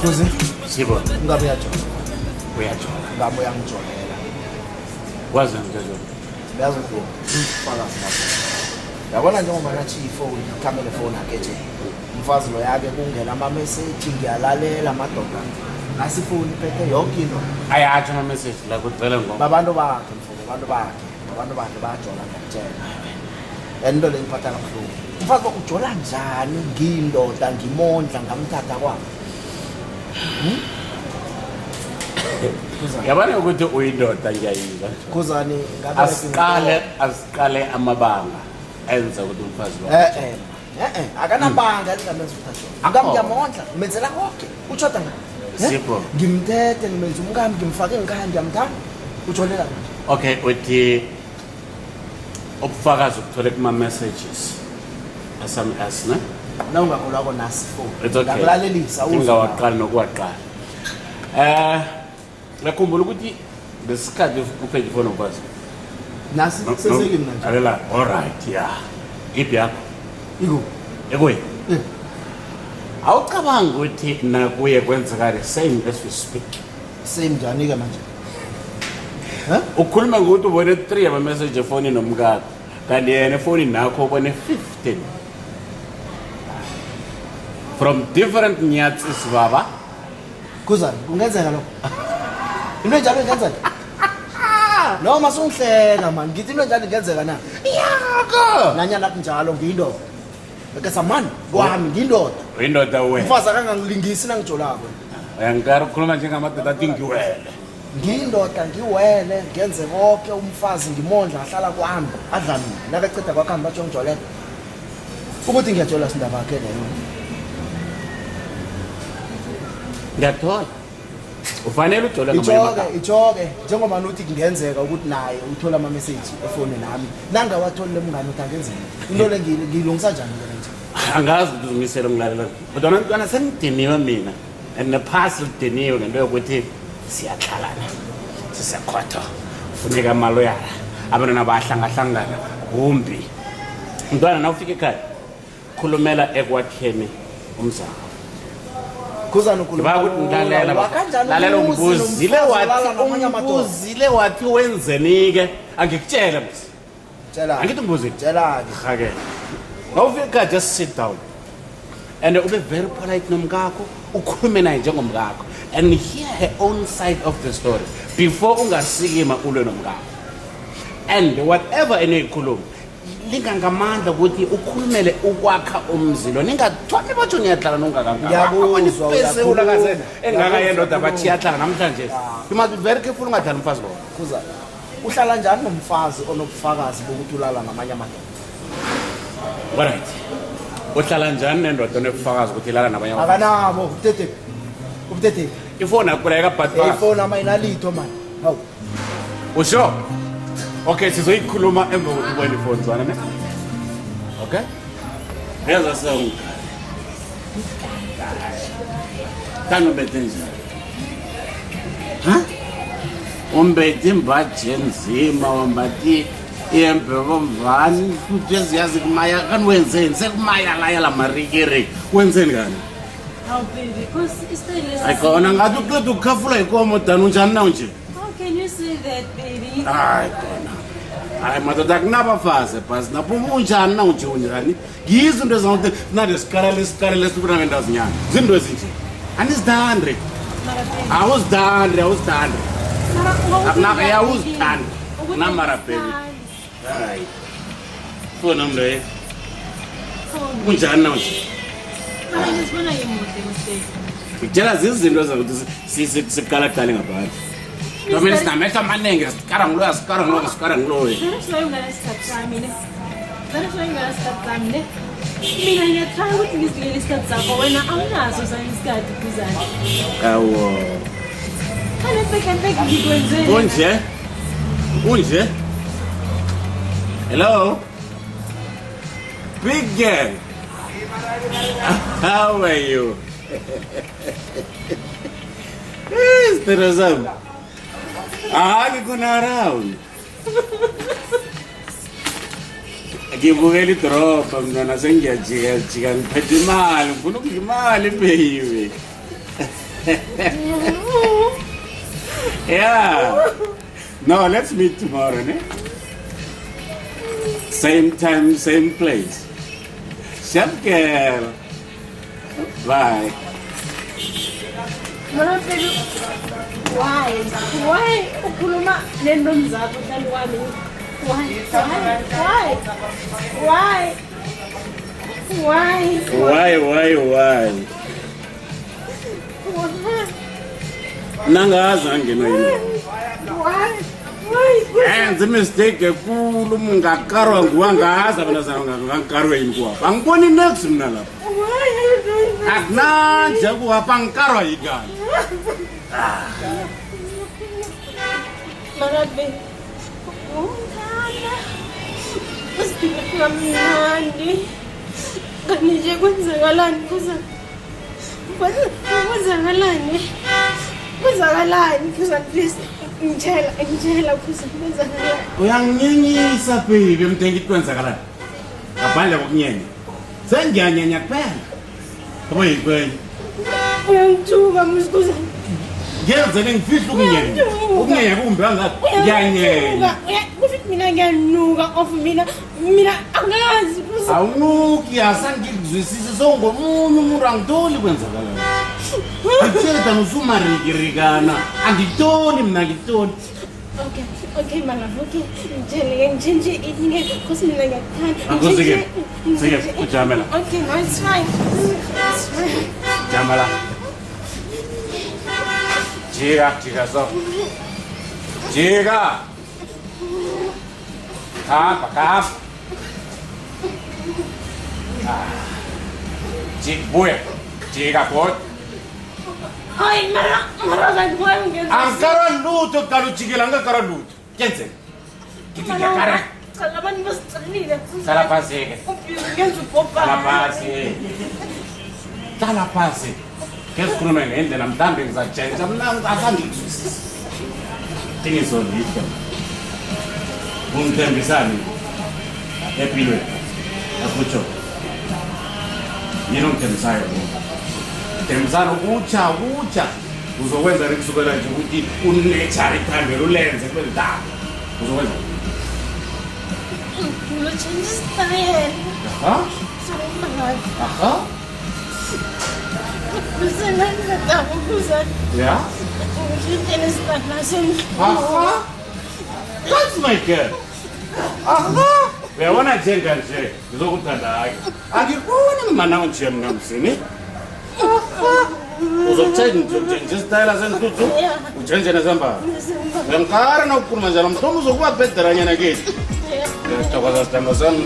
Kuze Sibona. ngabe uyajola. Uyajola. Ngabe uyangijolela. Wazi ngithola. Uyazi fakazi lapho. Yabona njengoba nathi ifoni, ikhamera phone ake nje. Umfazi lo yake kungena ama message ngiyalalela amadoda. Nasifoni phethe yonke into. Ayathi ama message la kucela ngoma. Babantu bakhe mfowethu, abantu bakhe bayajola ngakutshela. Into lengiphatha kabuhlungu. Umfazi ujola njani ngiyindoda ngimondla ngamthatha kwami? Yabona ukuthi uyindoda ngiyayizwa. Khuzani ngabe asiqale amabanga enza ukuthi umfazi lo. Akanabanga lingamenza ukuthi ngamndiyamondla ngimenzela konke utshoda ngayo. Sipho. Ngimthethe ngimenza umkami ngimfake ngikhaya ngiyamthanda utsholela nje. Okay, uthi ubufakazi ukuthola kuma messages. SMS ne? Na ungakholwa nasi phone. It's okay. Ngakulalelisa Ngingawaqala nokuwaqala. Ngakhumbula ukuthi lesikhathi uphethe ifoni ukwazi. Nasi seseke mina nje. Alela, all right, yeah. Iphi yakho? Iko. Ekuyi. Awucabanga ukuthi nakuye kwenzeka the same as we speak. Same njani ke manje? Ukhuluma ngokuthi ubone 3 ama message efonini nomkakho. Kanti yena efonini nakho ubone 15. From different nyats isibaba. Khuzani kungenzeka lokho. Into enjalo ingenzeka. Noma sungihleka man, ngithi into enjalo ingenzeka na. Yako. Nanyana kunjalo ngiyindoda. Beke samani kwami ngiyindoda. Uyindoda wena. Umfazi akangangilingisi nangijolako. Uyangikara ukukhuluma njengamadoda athi ngiwele. Ngiyindoda ngiwele ngenze konke umfazi ngimondla ahlala kwami adla mina nakaceda kwakhamba batsho ngijolela. Ukuthi ngiyajola sindaba yakhe leyo. Ngiyathola. Ufanele ujole ngamanye Ijoke njengoba nuthi kungenzeka ukuthi naye uthola ama message efoni nami nangawatholi lemngane uthi angenzeni into le ngilungisa njani nje angazi ukuthi uzimisele ngilalela kodwa nantwana sengidiniwe mina and the past udiniwe ngento yokuthi siyaqhalana sisekhotho ufuneka amaloyala abantwana bahlangahlangana kumbi umntwana nawufika ekhaya khulumela ekwakheni umzamo Khuzani ukhuluma lalela umbuzile wathi wenzeni ke angikutshela msi tshela angithi umbuzi tshela ke nawufika ekhaya just sit down and ube very polite nomkakho ukhulume naye njengomkakho and hear her own side of the story before ungasikima ulwe nomkakho and whatever enoyikhuluma lingangamandla ukuthi ukhulumele ukwakha umzilo ningathwani batsho niyahlala nongakangapesewulakaze engakayendoda bathi yahlala namhlanje you must be very careful ungadlala umfazi lo Khuzani uhlala njani nomfazi onobufakazi bokuthi ulala namanye amadoda alright uhlala njani nendoda onobufakazi ukuthi ilala namanye amadoda akanabo ubutete ifoni yakho la kabhatwa ifoni amayinalitho man hawu usho okay sizoyikhuluma emva kokuthi ubone ifoni zwana ne okay yenza song tano betenja umbethe imbaje nzima wambati yembe bomvani futhi eziyazi kumaya kanwenzeni sekumaya la marikere wenzeni kani How baby, because it's still less. ayikona ngathi uqeda ukukhafula ikomo dani unjani na nje How can you say that, baby? ayikona hayi madoda kunabafazi bhasi naphuma unjani na nje unjani yizo into ezakuthi nalesikarele esifuna ngendazinyana zinto ezinje anizidandre awuzidandre awuzidandre namara baby hayi fona mle unjani na nje kutshela zizinto ezakuthi siqala ngaphandle Domini sinamehla amanenge sekarang lo Mina ngiyatry ukuthi ngizilele isikhathi sakho wena awunaso sami isikhathi kuzani. Awo. Khale sekanteke ngikwenzele. Unje? Hello? Big girl. How are you? Yes, Teresa. Ngikona around. Ngibukela idropa mina sengiyajika ngiphethe imali ngifuna ukudla imali baby Yeah. No, let's meet tomorrow, ne? Same time, same place. Sharp girl. Bye. Mara Pelu, why? Why? Ukuluma nendo mzako tani wami. Why? Nangazange no yini. Why? Enze mistake ekulu mungakarwa nguwangaza bana zanga ngankarwe ingwa. Angiboni next mina lapha. Why are you doing that? Akunanje kuhapa ngikarwa yigani. Mara Pelu, ungana. Usiphila mnandi. Kanije kwenzakalani kuza? Kwenzakalani kuza please. Ngitshela kuza kwenzakalani. Uyanginyenyisa baby mthengi kwenzakalani. Ngaphandle kokunyenya. Sengiyanyenya kuphela. Oyikwenye. Uyangithuka musikuza. Ngiyenzele ngifihla ukunyenya. Ukunyenya kumbe angakho. Ngiyanyenya. Kufithi mina ngiyanuka of mina angazi kuza. Awunuki asangikuzwisisi songomunye umuntu angitoli kwenzakalani. Ngitshela usumarikirikana angitoli mina ngitoli. Okay, my love, okay. Ngitshentshe ininge because mina ngiyakuthanda. Sike, ujamela. Okay, no, it's fine. It's fine. Jamala. Jika so. Jika. Kap. Jika pot. Ay, mara gagawin ka. Angkara luto kalu chikila angkara luto. Kense. Kita kara. Kalaban mo sa kanila. Salapasi. Gansu po pa. Salapasi. Kes kuno ngende namdambe ngizachenja mna asangikuzwisisa. Tingiso lihle. Umthembisani. Epilwe. Akucho. Yini umthembisayo. Temzana ucha uzokwenza kusukela nje ukuthi unature ikhambela ulenze kwendaba uzokwenza Lo change style. Aha Kusenza tabu kuza. Yeah. Ngitshela style sen. Aha That's my girl. Aha uyabona njenga nje ngizokuthanda akikuboni mana nje mina msini uzokuthenga style sentuthu utshentshe nesamba ngikara nokukhuluma njalo mhlobo uzokuba bhederanyana kithi ngiyathokoza sithando sami